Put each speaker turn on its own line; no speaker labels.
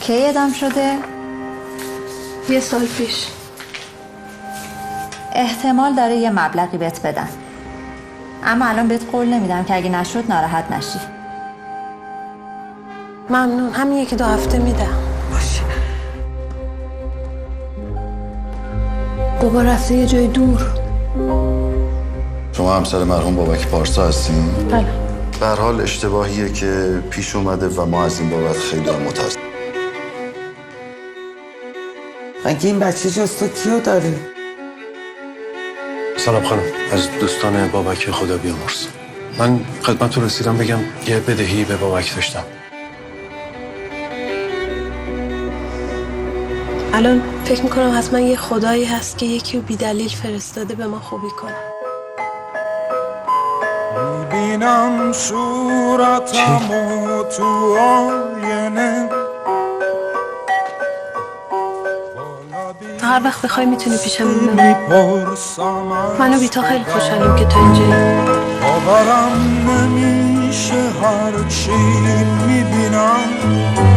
کی اعدام شده؟
1 سال پیش.
احتمال داره یه مبلغی بهت بدن، اما الان بهت قول نمیدم که اگه نشد ناراحت نشی.
ممنون. همین 1-2 هفته میدم. باشه. بابا رفته یه جای دور.
شما همسر مرحوم بابک پارسا هستین؟
بله.
به هر حال اشتباهیه که پیش اومده و ما از این بابت خیلی متاسفم.
مگه این بچه جز تو کیو داره؟
سلام خانم، از دوستان بابک خدا بیامرز. من خدمتتون رسیدم بگم یه بدهی به بابک داشتم.
الان فکر میکنم حتما یه خدایی هست که یکی رو بی‌دلیل فرستاده به ما خوبی کنه.
میبینم صورتمو تو آینه،
تا هر وقت بخوای میتونی پیشم بمونی. منو بی تو خیلی خوشحالیم که تو اینجایی.
باورم نمیشه هر چی میبینم